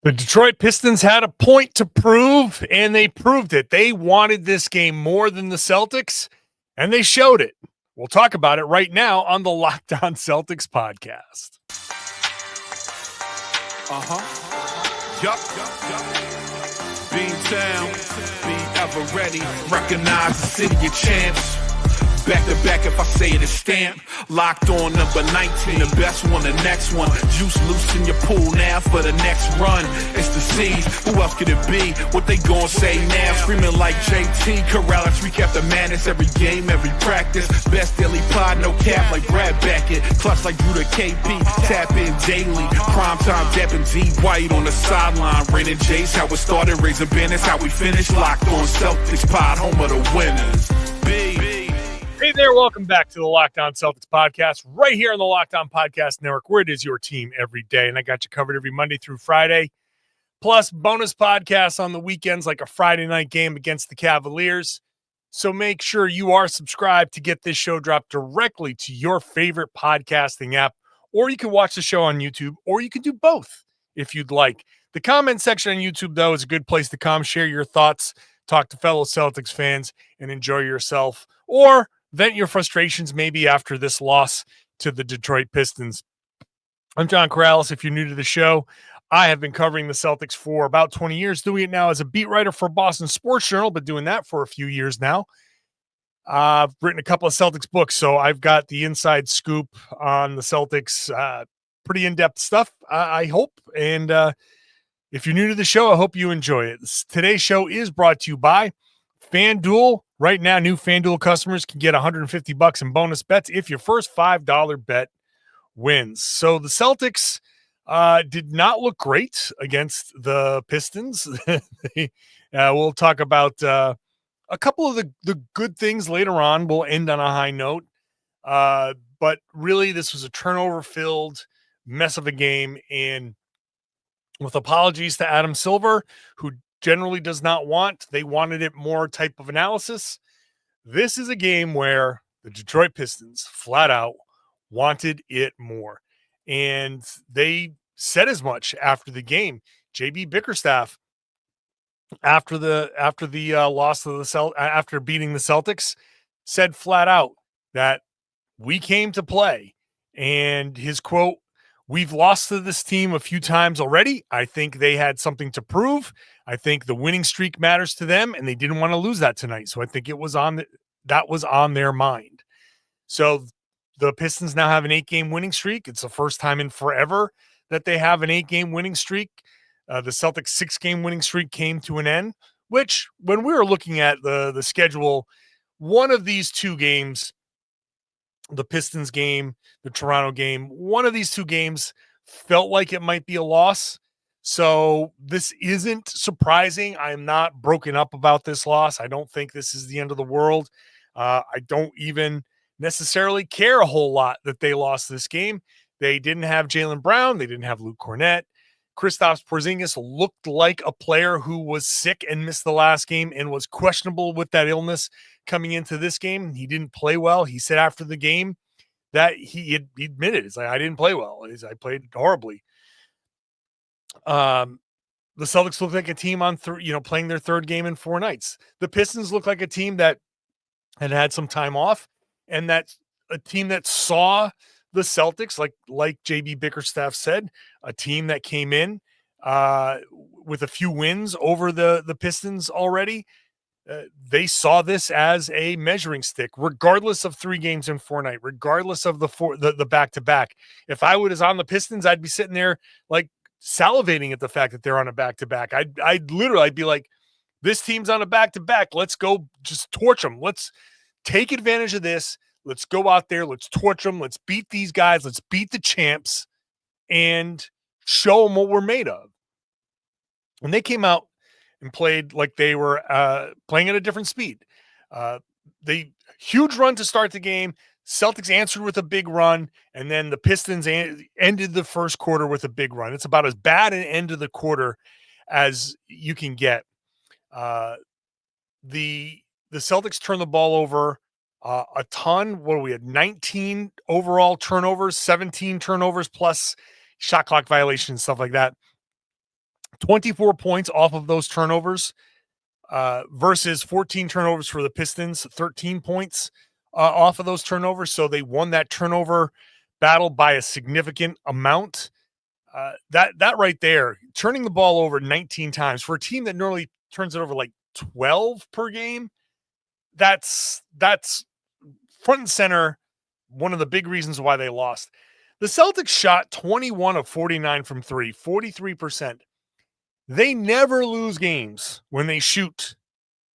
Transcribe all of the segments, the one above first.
The Detroit Pistons had a point to prove, and they proved it. They wanted this game more than the Celtics, and they showed it. We'll talk about it right now on the Locked On Celtics podcast. Yup. Beantown, be ever ready. Recognize the city of champs. Back to back, if I say it, it's stamped. Locked on number 19, the best one, the next one. Juice loose in your pool now for the next run. It's the C's, who else could it be? What they gon' say now? Screaming like JT, Karalis, recap the madness. Every game, every practice. Best daily pod, no cap like Brad Beckett. Clutch like Drew to KP, tap in daily. Prime time, dapping D White on the sideline. Raining Jace, how it started, raising banners, how we finished. Locked on Celtics pod, home of the winners. Hey there, welcome back to the Locked On Celtics podcast, right here on the Locked On Podcast Network, where it is your team every day. And I got you covered every Monday through Friday, plus bonus podcasts on the weekends, like a Friday night game against the Cavaliers. So make sure you are subscribed to get this show dropped directly to your favorite podcasting app, or you can watch the show on YouTube, or you can do both if you'd like. The comment section on YouTube, though, is a good place to come, share your thoughts, talk to fellow Celtics fans, and enjoy yourself, or vent your frustrations maybe after this loss to the Detroit Pistons. I'm John Karalis. If you're new to the show, I have been covering the Celtics for about 20 years, doing it now as a beat writer for Boston Sports Journal, but doing that for a few years now. I've written a couple of Celtics books, so I've got the inside scoop on the Celtics, pretty in-depth stuff, I hope. And if you're new to the show, I hope you enjoy it. Today's show is brought to you by FanDuel. Right now, new FanDuel customers can get $150 in bonus bets if your first $5 bet wins. So the Celtics did not look great against the Pistons. We'll talk about a couple of the good things later on. We'll end on a high note. But really, this was a turnover-filled mess of a game. And with apologies to Adam Silver, who generally does not want, they wanted it more type of analysis. This is a game where the Detroit Pistons flat out wanted it more. And they said as much after the game. JB Bickerstaff, after the loss of the after beating the Celtics, said flat out that we came to play. And his quote, "We've lost to this team a few times already. I think they had something to prove. I think the winning streak matters to them, and they didn't want to lose that tonight. So I think it was that was on their mind." So the Pistons now have an 8-game winning streak. It's the first time in forever that they have an 8-game winning streak. The Celtics 6-game winning streak came to an end, which when we were looking at the schedule, one of these two games, the Pistons game, the Toronto game, one of these two games felt like it might be a loss. So this isn't surprising. I'm not broken up about this loss. I don't think this is the end of the world. I don't even necessarily care a whole lot that they lost this game. They didn't have Jaylen Brown. They didn't have Luke Cornett. Kristaps Porzingis looked like a player who was sick and missed the last game and was questionable with that illness coming into this game. He didn't play well. He said after the game that he admitted, it's like, I didn't play well. I played horribly. The Celtics look like a team on playing their third game in 4 nights. The Pistons look like a team that had some time off, and that's a team that saw the Celtics, like JB Bickerstaff said, a team that came in with a few wins over the Pistons already. They saw this as a measuring stick, regardless of 3 games in 4 nights, regardless of the back-to-back. If I was on the Pistons, I'd be sitting there like salivating at the fact that they're on a back-to-back. I'd literally be like, this team's on a back-to-back. Let's go just torch them. Let's take advantage of this. Let's go out there. Let's torch them. Let's beat these guys. Let's beat the champs and show them what we're made of. And they came out and played like they were playing at a different speed. The huge run to start the game. Celtics answered with a big run, and then the Pistons ended the first quarter with a big run. It's about as bad an end of the quarter as you can get. The Celtics turned the ball over a ton. What we had 19 overall turnovers, 17 turnovers plus shot clock violations, stuff like that. 24 points off of those turnovers versus 14 turnovers for the Pistons, 13 points off of those turnovers. So they won that turnover battle by a significant amount. That right there, turning the ball over 19 times for a team that normally turns it over like 12 per game, that's front and center, one of the big reasons why they lost. The Celtics shot 21 of 49 from three, 43%. They never lose games when they shoot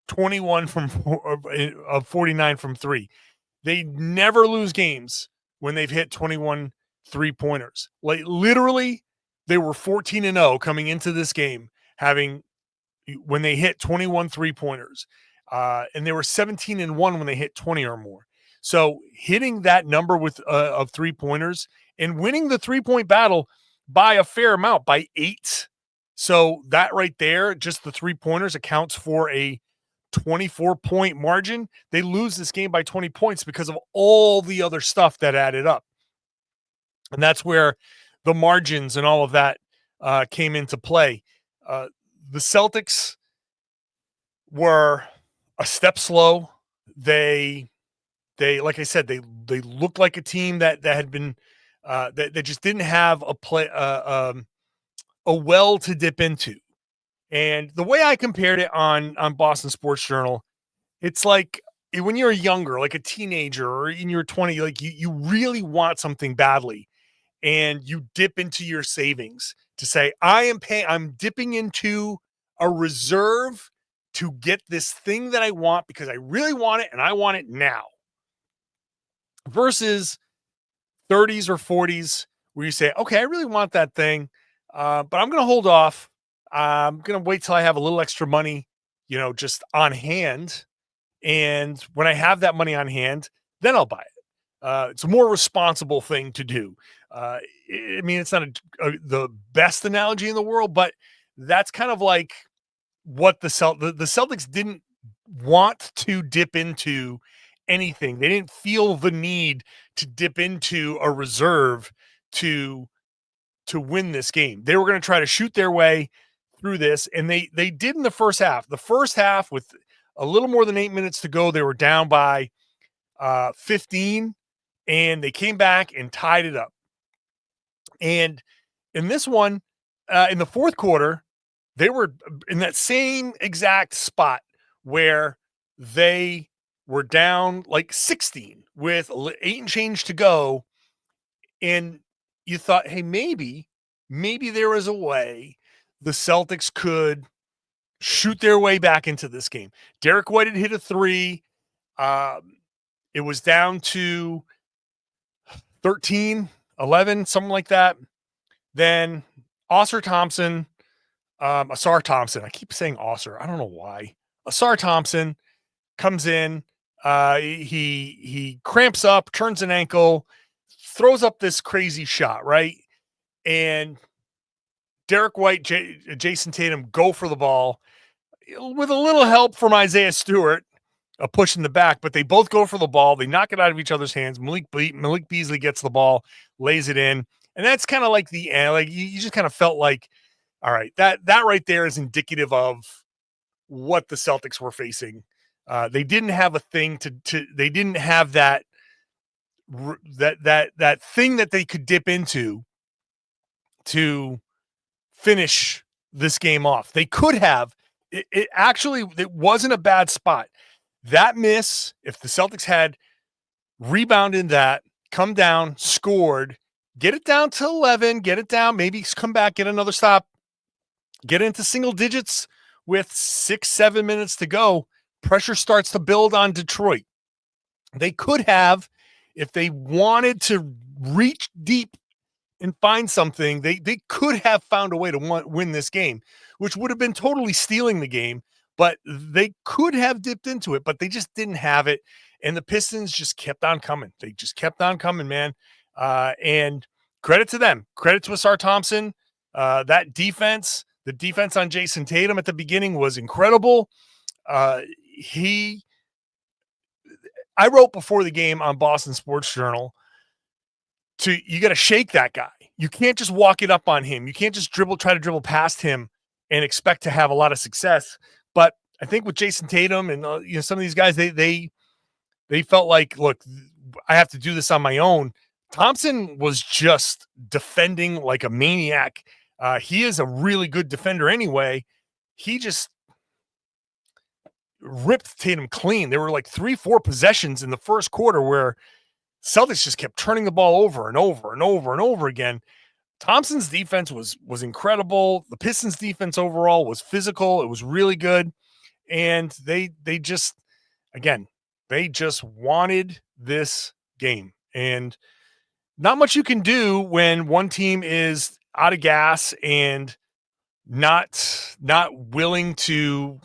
21 of 49 from three. They never lose games when they've hit 21 3-pointers. Like literally, they were 14-0 coming into this game, when they hit 21 3-pointers. And they were 17-1 when they hit 20 or more. So hitting that number of 3-pointers and winning the 3-point battle by a fair amount, by 8. So that right there, just the 3-pointers accounts for a 24-point margin. They lose this game by 20 points because of all the other stuff that added up. And that's where the margins and all of that came into play. The Celtics were a step slow. They like I said, they looked like a team that had been that just didn't have a well to dip into. And the way I compared it on Boston Sports Journal, it's like when you're younger, like a teenager or in your 20s, like you really want something badly, and you dip into your savings to say, I'm dipping into a reserve to get this thing that I want because I really want it and I want it now. Versus 30s or 40s where you say, okay, I really want that thing, but I'm going to hold off. I'm going to wait till I have a little extra money, just on hand. And when I have that money on hand, then I'll buy it. It's a more responsible thing to do. I mean, it's not the best analogy in the world, but that's kind of like what the Celtics didn't want to dip into anything. They didn't feel the need to dip into a reserve to win this game. They were going to try to shoot their way through this, and they did in the first half. The first half, with a little more than 8 minutes to go, they were down by 15, and they came back and tied it up. And in this one, in the fourth quarter, they were in that same exact spot where they were down like 16 with 8 and change to go. And you thought, hey, maybe there was a way the Celtics could shoot their way back into this game. Derrick White had hit a 3. It was down to 13, 11, something like that. Then Asar Thompson, I keep saying Asar. I don't know why. Asar Thompson comes in. He cramps up, turns an ankle, throws up this crazy shot, right? And Derrick White, Jason Tatum go for the ball with a little help from Isaiah Stewart, pushing the back, but they both go for the ball. They knock it out of each other's hands. Malik Beasley gets the ball, lays it in. And that's kind of like the end. Like you just kind of felt like, all right, that right there is indicative of what the Celtics were facing. They didn't have a thing they didn't have that thing that they could dip into to finish this game off. They could have. It wasn't a bad spot. That miss, if the Celtics had rebounded that, come down, scored, get it down to 11, get it down, maybe come back, get another stop, get into single digits with 6-7 minutes to go, pressure starts to build on Detroit. They could have, if they wanted to reach deep and find something, they could have found a way to win this game, which would have been totally stealing the game, but they could have dipped into it, but they just didn't have it. And the Pistons just kept on coming. They just kept on coming, man. And credit to them. Credit to Asar Thompson. That defense, the defense on Jason Tatum at the beginning was incredible. I wrote before the game on Boston Sports Journal, you got to shake that guy. You can't just walk it up on him. You can't just try to dribble past him and expect to have a lot of success. But I think with Jason Tatum and some of these guys, they felt like, look, I have to do this on my own. Thompson was just defending like a maniac. He is a really good defender anyway. He just ripped Tatum clean. There were like 3-4 possessions in the first quarter where Celtics just kept turning the ball over and over and over and over again. Thompson's defense was incredible. The Pistons defense overall was physical. It was really good. And they just wanted this game. And not much you can do when one team is out of gas and not willing to,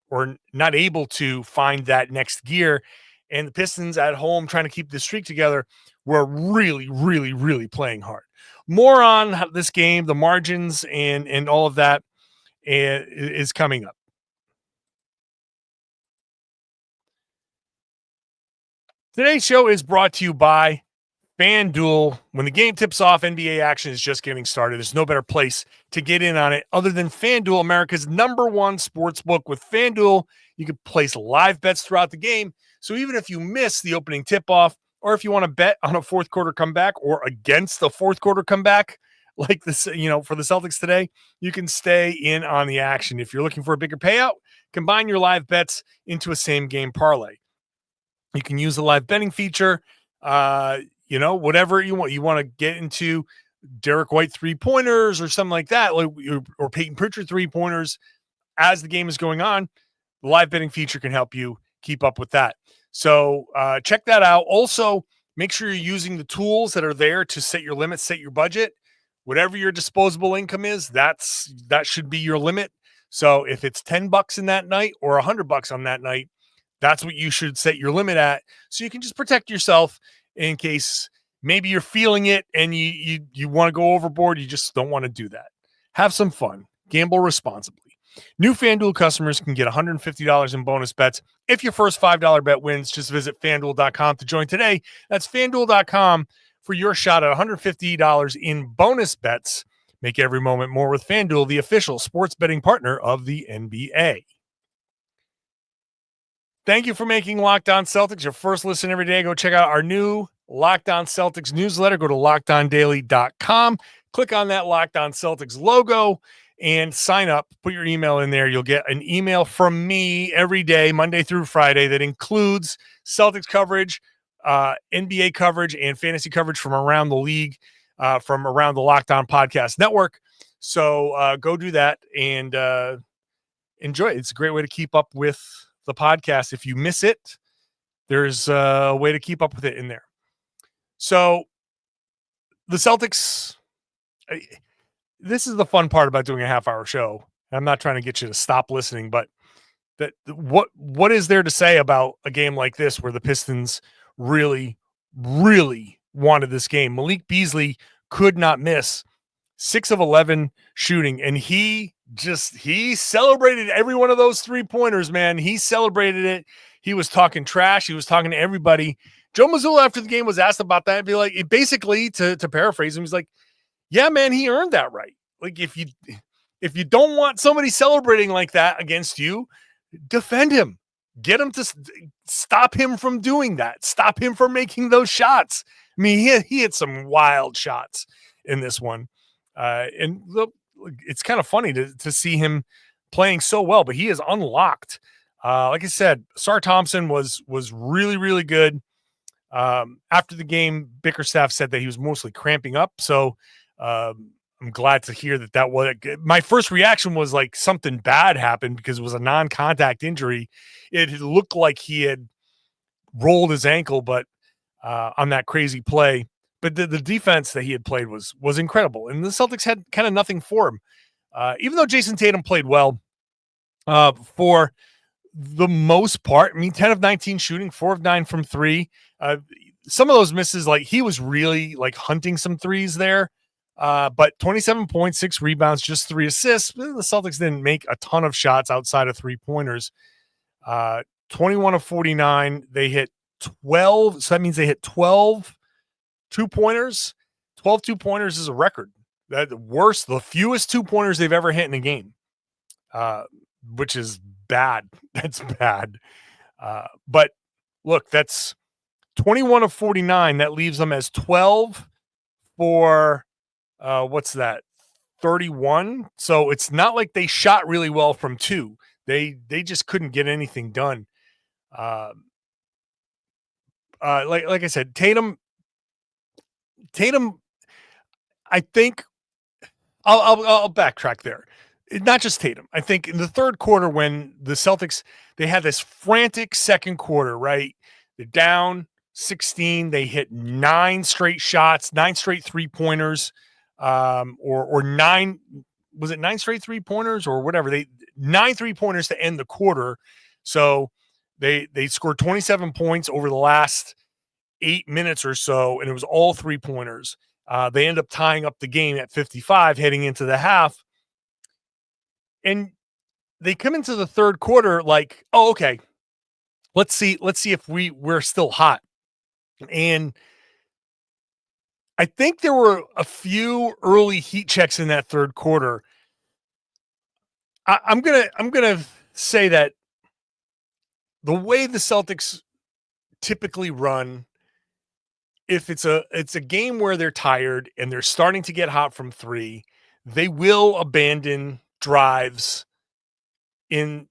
or not able to find that next gear. And the Pistons at home trying to keep this streak together were really, really, really playing hard. More on this game, the margins and all of that is coming up. Today's show is brought to you by FanDuel. When the game tips off, NBA action is just getting started. There's no better place to get in on it other than FanDuel, America's #1 sports book. With FanDuel, you can place live bets throughout the game. So even if you miss the opening tip-off, or if you want to bet on a fourth quarter comeback or against a fourth quarter comeback, like this, for the Celtics today, you can stay in on the action. If you're looking for a bigger payout, combine your live bets into a same game parlay. You can use the live betting feature, whatever you want. You want to get into Derrick White 3-pointers or something like that, or Peyton Pritchard 3-pointers as the game is going on. The live betting feature can help you keep up with that. So check that out. Also, make sure you're using the tools that are there to set your limit, set your budget. Whatever your disposable income is, that should be your limit. So if it's $10 in that night or $100 on that night, that's what you should set your limit at. So you can just protect yourself in case maybe you're feeling it and you want to go overboard. You just don't want to do that. Have some fun. Gamble responsibly. New FanDuel customers can get $150 in bonus bets if your first $5 bet wins. Just visit FanDuel.com to join today. That's FanDuel.com for your shot at $150 in bonus bets. Make every moment more with FanDuel, the official sports betting partner of the NBA. Thank you for making Locked On Celtics your first listen every day. Go check out our new Locked On Celtics newsletter. Go to LockedOnDaily.com. Click on that Locked On Celtics logo and sign up. Put your email in there. You'll get an email from me every day, Monday through Friday, that includes Celtics coverage, NBA coverage, and fantasy coverage from around the league, from around the Locked On Podcast Network. So go do that and enjoy it. It's a great way to keep up with the podcast. If you miss it, there's a way to keep up with it in there. So the Celtics, this is the fun part about doing a half-hour show. I'm not trying to get you to stop listening, but what is there to say about a game like this where the Pistons really, really wanted this game? Malik Beasley could not miss. 6 of 11 shooting, and he celebrated every one of those 3-pointers, man. He celebrated it. He was talking trash. He was talking to everybody. Joe Mazzulla, after the game, was asked about that. Be like, basically, to paraphrase him, he's like, yeah, man, he earned that right. Like, if you don't want somebody celebrating like that against you, defend him. Get him to stop him from doing that. Stop him from making those shots. I mean, he had some wild shots in this one. And look, it's kind of funny to see him playing so well, but he is unlocked. Like I said, Sar Thompson was really, really good. After the game, Bickerstaff said that he was mostly cramping up. So I'm glad to hear that was my first reaction was like something bad happened because it was a non-contact injury. It looked like he had rolled his ankle, but on that crazy play. But the defense that he had played was incredible. And the Celtics had kind of nothing for him. Even though Jason Tatum played well for the most part, I mean, 10 of 19 shooting, 4 of 9 from 3. Some of those misses, like he was really like hunting some threes there. But 27 points, 6 rebounds, just 3 assists. The Celtics didn't make a ton of shots outside of 3-pointers. 21 of 49. They hit 12. So that means they hit 12 2-pointers. 12 2-pointers is a record. The fewest 2-pointers they've ever hit in a game. which is bad. That's bad. But look, that's 21 of 49. That leaves them as 12 for what's that? 31. So it's not like they shot really well from two. They just couldn't get anything done. Like I said, Tatum, I think I'll backtrack there. Not just Tatum. I think in the third quarter when the Celtics, they had this frantic second quarter, right? They're down 16. They hit 9 straight shots, 9 straight 3-pointers, or 9, was it 9 straight 3-pointers or whatever? 9 3-pointers to end the quarter. So they scored 27 points over the last 8 minutes or so, and it was all 3-pointers. They end up tying up the game at 55 heading into the half. And they come into the third quarter like, oh, okay, let's see if we're still hot. And I think there were a few early heat checks in that third quarter. I'm gonna say that the way the Celtics typically run, if it's a game where they're tired and they're starting to get hot from three, they will abandon drives in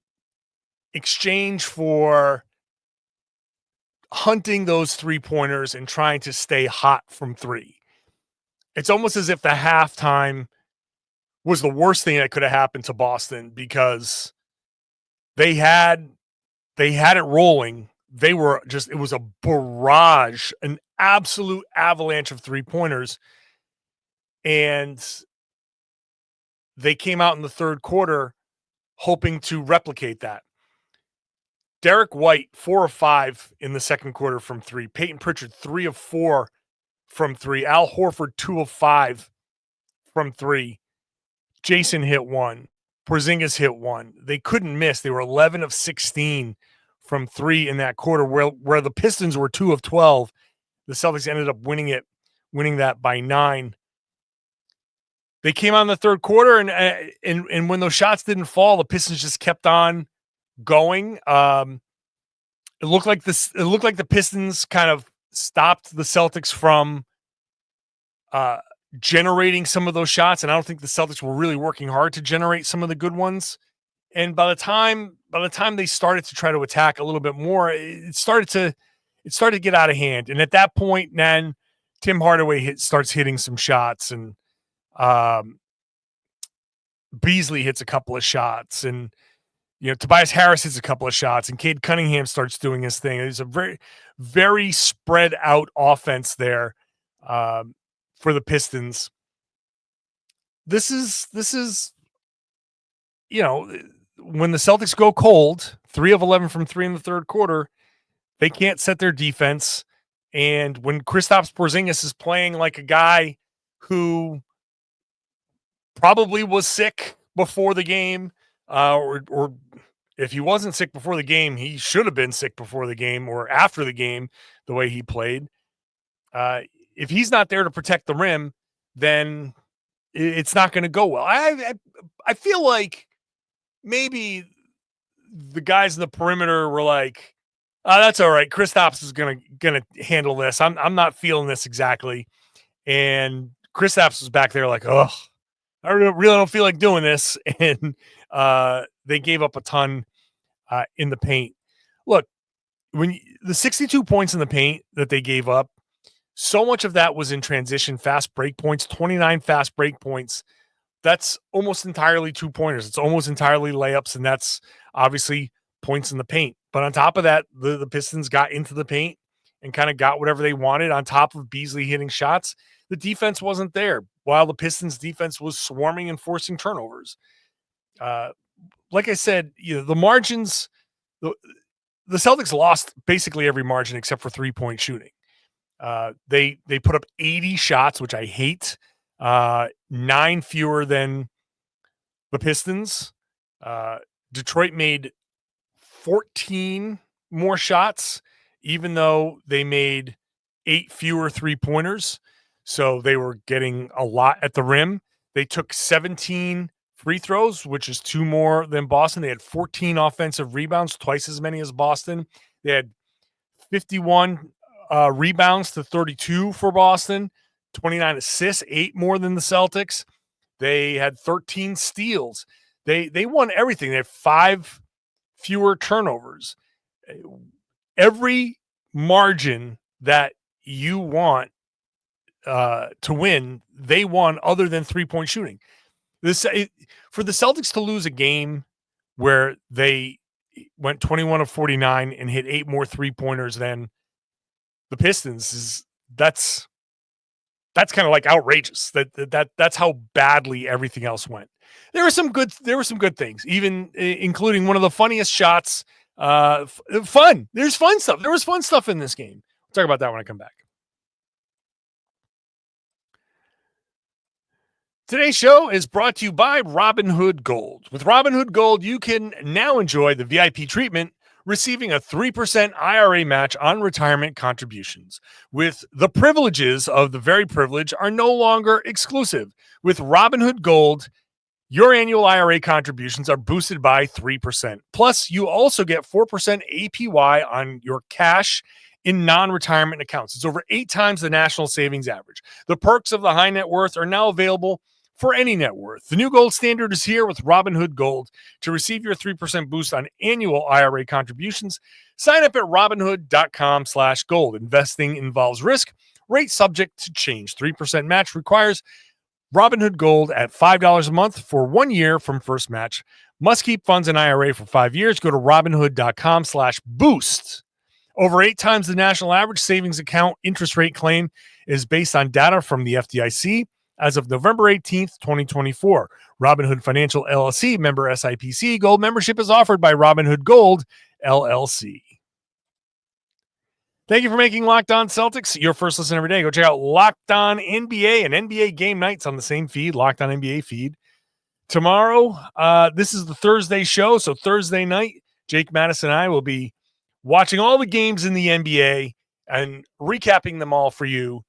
exchange for hunting those 3-pointers and trying to stay hot from three. It's almost as if the halftime was the worst thing that could have happened to Boston because they had it rolling. They were just, it was a barrage, an absolute avalanche of 3-pointers. And they came out in the third quarter hoping to replicate that. Derrick White, 4 of 5 in the second quarter from three. Peyton Pritchard, 3 of 4 from three. Al Horford, 2 of 5 from three. Jayson hit 1. Porzingis hit 1. They couldn't miss. They were 11 of 16 from three in that quarter, where the Pistons were 2 of 12. The Celtics ended up winning that by 9. They came out in the third quarter, and when those shots didn't fall, the Pistons just kept on going. It looked like the Pistons kind of stopped the Celtics from generating some of those shots, and I don't think the Celtics were really working hard to generate some of the good ones. And by the time they started to try to attack a little bit more, it started to get out of hand. And at that point, then Tim Hardaway starts hitting some shots, and Beasley hits a couple of shots, and Tobias Harris hits a couple of shots, and Cade Cunningham starts doing his thing. There's a very, very spread out offense there for the Pistons. This is when the Celtics go cold, 3 of 11 from three in the third quarter, they can't set their defense. And when Kristaps Porzingis is playing like a guy who probably was sick before the game, or if he wasn't sick before the game, he should have been sick before the game or after the game, the way he played. If he's not there to protect the rim, then it's not going to go well. I feel like maybe the guys in the perimeter were like, that's all right. Kristaps is gonna handle this. I'm not feeling this exactly. And Kristaps was back there like, oh, I really don't feel like doing this. And they gave up a ton in the paint. Look, the 62 points in the paint that they gave up, so much of that was in transition, fast break points, 29 fast break points. That's almost entirely 2-pointers. It's almost entirely layups, and that's obviously points in the paint. But on top of that, the Pistons got into the paint and kind of got whatever they wanted on top of Beasley hitting shots. The defense wasn't there, while the Pistons defense was swarming and forcing turnovers. Like I said, the margins, the Celtics lost basically every margin except for 3-point shooting. They put up 80 shots, which I hate. 9 fewer than the Pistons. Detroit made 14 more shots, even though they made 8 fewer 3-pointers. So they were getting a lot at the rim. They took 17 free throws, which is 2 more than Boston. They had 14 offensive rebounds, twice as many as Boston. They had 51 rebounds to 32 for Boston, 29 assists, 8 more than the Celtics. They had 13 steals. They won everything. They had 5 fewer turnovers. Every margin that you want to win, they won other than 3-point shooting. For the Celtics to lose a game where they went 21 of 49 and hit 8 more 3-pointers than the Pistons that's kind of like outrageous. That's how badly everything else went. There were some good things, even including one of the funniest shots. Fun. There's fun stuff. There was fun stuff in this game. We'll talk about that when I come back. Today's show is brought to you by Robinhood Gold. With Robinhood Gold, you can now enjoy the VIP treatment, receiving a 3% IRA match on retirement contributions. With the privileges of the very privileged are no longer exclusive. With Robinhood Gold, your annual IRA contributions are boosted by 3%. Plus, you also get 4% APY on your cash in non-retirement accounts. It's over 8 times the national savings average. The perks of the high net worth are now available for any net worth. The new gold standard is here with Robinhood Gold. To receive your 3% boost on annual IRA contributions, sign up at Robinhood.com/gold. Investing involves risk. Rate subject to change. 3% match requires Robinhood Gold at $5 a month for 1 year from first match. Must keep funds in IRA for 5 years. Go to Robinhood.com/boost. Over 8 times the national average savings account interest rate claim is based on data from the FDIC. As of November 18th, 2024, Robinhood Financial LLC, member SIPC. Gold membership is offered by Robinhood Gold LLC. Thank you for making Locked On Celtics your first listen every day. Go check out Locked On NBA and NBA Game Nights on the same feed, Locked On NBA feed. Tomorrow, this is the Thursday show, so Thursday night, Jake Madison and I will be watching all the games in the NBA and recapping them all for you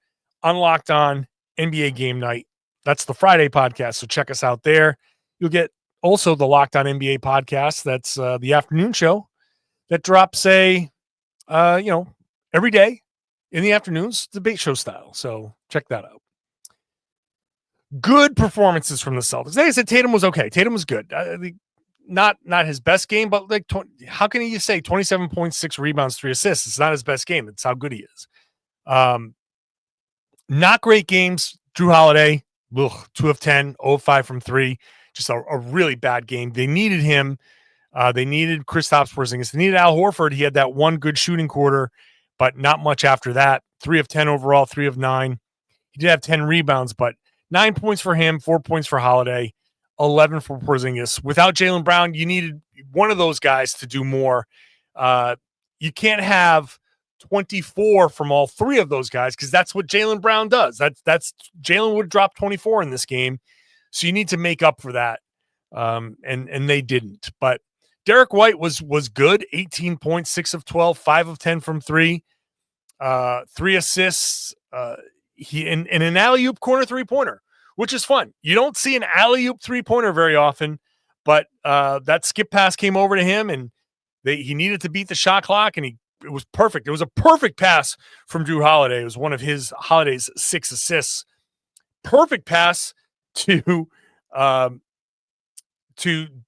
on Locked On NBA Game Night. That's the Friday podcast, so check us out there. You'll get also the Locked On NBA podcast. That's the afternoon show that drops every day in the afternoons, debate show style. So check that out. Good performances from the Celtics. Like I said, Tatum was okay. Tatum was good. Not his best game, but how can you say 27.6 rebounds, 3 assists? It's not his best game. It's how good he is. Not great games. Drew Holiday, 2 of 10, 0 of 5 from 3. Just a really bad game. They needed him. They needed Kristaps Porzingis. They needed Al Horford. He had that one good shooting quarter, but not much after that. 3 of 10 overall, 3 of 9. He did have 10 rebounds, but 9 points for him, 4 points for Holiday, 11 for Porzingis. Without Jaylen Brown, you needed one of those guys to do more. You can't have 24 from all 3 of those guys because that's what Jaylen Brown does. That's Jaylen would drop 24 in this game, so you need to make up for that, and they didn't. But Derrick White was good, 18 points, 6 of 12, 5 of 10 from 3, 3 assists. He in an alley-oop corner 3-pointer, which is fun. You don't see an alley-oop 3-pointer very often, but that skip pass came over to him, and he needed to beat the shot clock, and it was perfect. It was a perfect pass from Drew Holiday. It was one of Holiday's 6 assists. Perfect pass to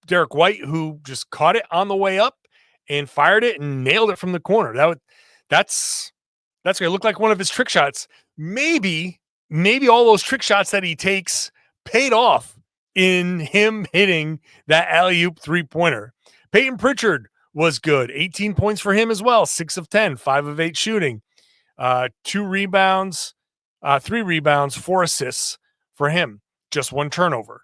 Derrick White, who just caught it on the way up and fired it and nailed it from the corner. That's going to look like one of his trick shots. Maybe all those trick shots that he takes paid off in him hitting that alley-oop 3-pointer. Peyton Pritchard was good. 18 points for him as well. 6 of 10, 5 of 8 shooting. 2 rebounds, 3 rebounds, 4 assists for him. Just 1 turnover.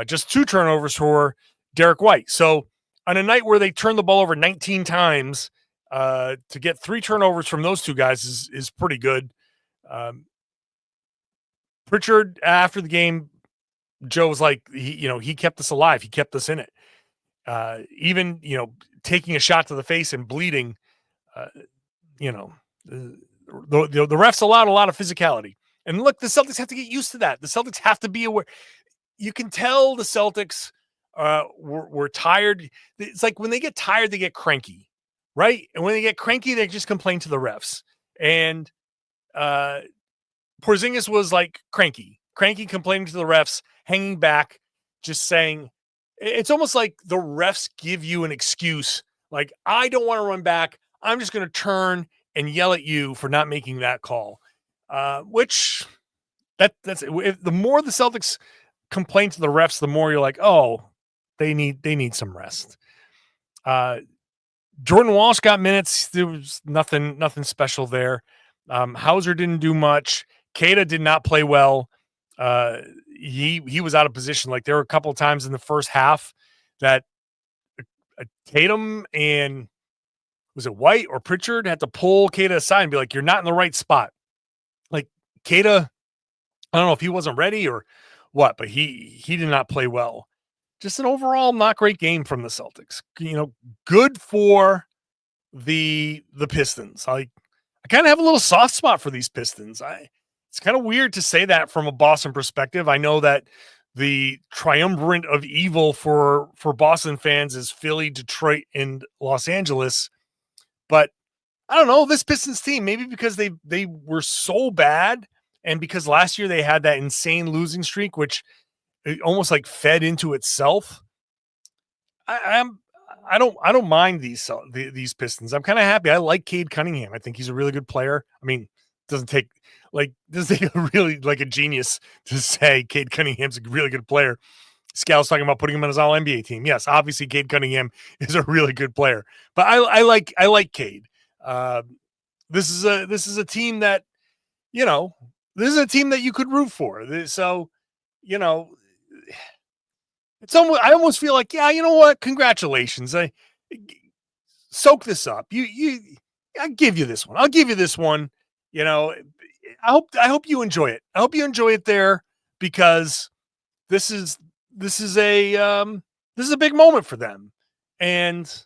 Just 2 turnovers for Derrick White. So on a night where they turned the ball over 19 times, to get 3 turnovers from those 2 guys is pretty good. Pritchard, after the game, Joe was like, he kept us alive. He kept us in it. Even, taking a shot to the face and bleeding, the refs allowed a lot of physicality. And look, the Celtics have to get used to that. The Celtics have to be aware. you can tell the Celtics were tired. It's like when they get tired, they get cranky, right? And when they get cranky, they just complain to the refs. And Porzingis was like cranky, complaining to the refs, hanging back, just saying, it's almost like the refs give you an excuse. Like, I don't want to run back. I'm just going to turn and yell at you for not making that call. Which that's the more the Celtics complain to the refs, the more you're like, oh, they need some rest. Jordan Walsh got minutes. There was nothing special there. Hauser didn't do much. Queta did not play well. He was out of position. Like, there were a couple of times in the first half that Tatum and was it White or Pritchard had to pull Queta aside and be like, you're not in the right spot. Like, Queta, I don't know if he wasn't ready or what, but he did not play well. Just an overall not great game from the Celtics. Good for the Pistons. I kind of have a little soft spot for these Pistons. It's kind of weird to say that from a Boston perspective. I know that the triumvirate of evil for Boston fans is Philly, Detroit, and Los Angeles. But I don't know, this Pistons team, maybe because they were so bad, and because last year they had that insane losing streak, which it almost like fed into itself. I don't mind these Pistons. I'm kind of happy. I like Cade Cunningham. I think he's a really good player. I mean, doesn't take a really like a genius to say Cade Cunningham's a really good player. Scal's talking about putting him on his all NBA team. Yes, obviously Cade Cunningham is a really good player, but I like Cade. This is a team that, this is a team that you could root for. So, I almost feel like, yeah, you know what? Congratulations. I soak this up. I'll give you this one. I hope you enjoy it. I hope you enjoy it there, because this is a big moment for them, and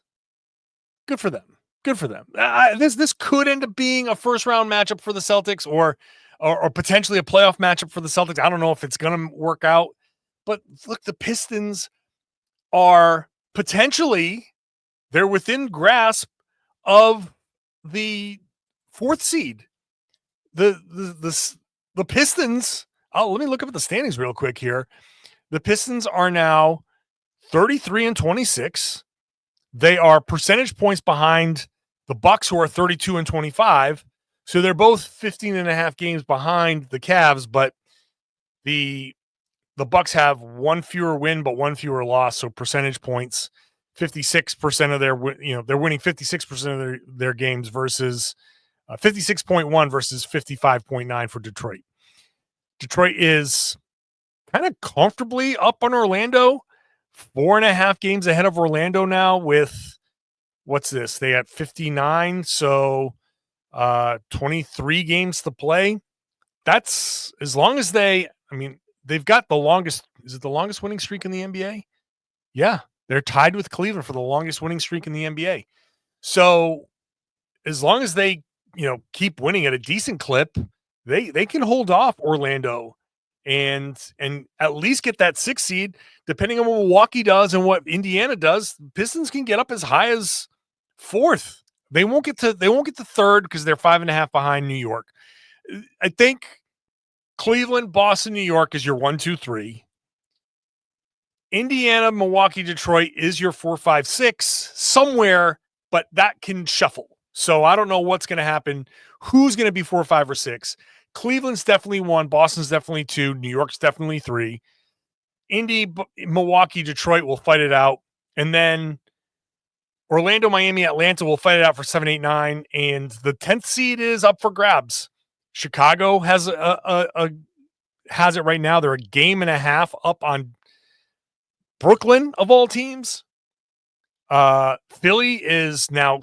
good for them. This could end up being a first round matchup for the Celtics, or potentially a playoff matchup for the Celtics. I don't know if it's going to work out, but look, the Pistons are potentially, they're within grasp of the 4th seed. The Pistons. Oh, let me look up at the standings real quick here. The Pistons are now 33-26. They are percentage points behind the Bucks, who are 32-25. So they're both 15.5 games behind the Cavs, but the Bucks have one fewer win, but one fewer loss. So percentage points, 56% of they're winning 56% of their games versus 56.1 versus 55.9 for Detroit. Detroit is kind of comfortably up on Orlando, 4.5 games ahead of Orlando now with, what's this? They have 59. So 23 games to play. That's as long as they've got the longest, is it the longest winning streak in the NBA? Yeah. They're tied with Cleveland for the longest winning streak in the NBA. So as long as they, keep winning at a decent clip, they can hold off Orlando and at least get that 6th seed. Depending on what Milwaukee does and what Indiana does, Pistons can get up as high as 4th. They won't get to 3rd because they're 5.5 behind New York. I think Cleveland, Boston, New York is your 1, 2, 3. Indiana, Milwaukee, Detroit is your 4, 5, 6 somewhere, but that can shuffle. So I don't know what's going to happen. Who's going to be 4, 5, or 6? Cleveland's definitely 1. Boston's definitely 2. New York's definitely 3. Indy, Milwaukee, Detroit will fight it out. And then Orlando, Miami, Atlanta will fight it out for 7, 8, 9. And the 10th seed is up for grabs. Chicago has has it right now. They're a game and a half up on Brooklyn, of all teams. Philly is now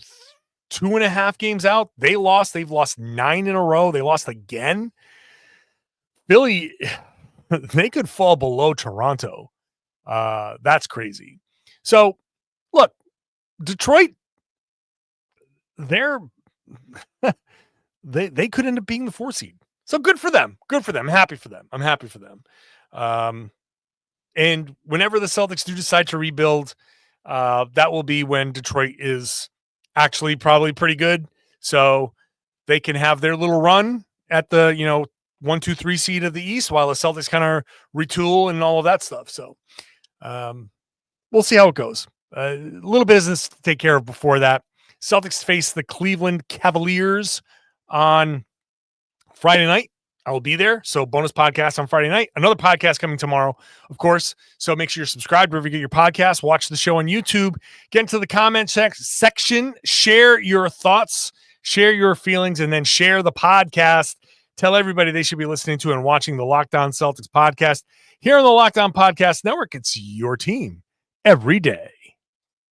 2.5 games out. They've lost 9 in a row. They lost again. Philly, they could fall below Toronto. That's crazy. So look, Detroit, they could end up being the 4 seed. So good for them. I'm happy for them. And whenever the Celtics do decide to rebuild, that will be when Detroit is actually probably pretty good. So they can have their little run at the, 1, 2, 3 seed of the East while the Celtics kind of retool and all of that stuff. So we'll see how it goes. A little business to take care of before that. Celtics face the Cleveland Cavaliers on Friday night. I will be there. So bonus podcast on Friday night. Another podcast coming tomorrow, of course. So make sure you're subscribed wherever you get your podcast. Watch the show on YouTube. Get into the comment section. Share your thoughts. Share your feelings. And then share the podcast. Tell everybody they should be listening to and watching the Locked On Celtics podcast. Here on the Locked On Podcast Network, it's your team every day.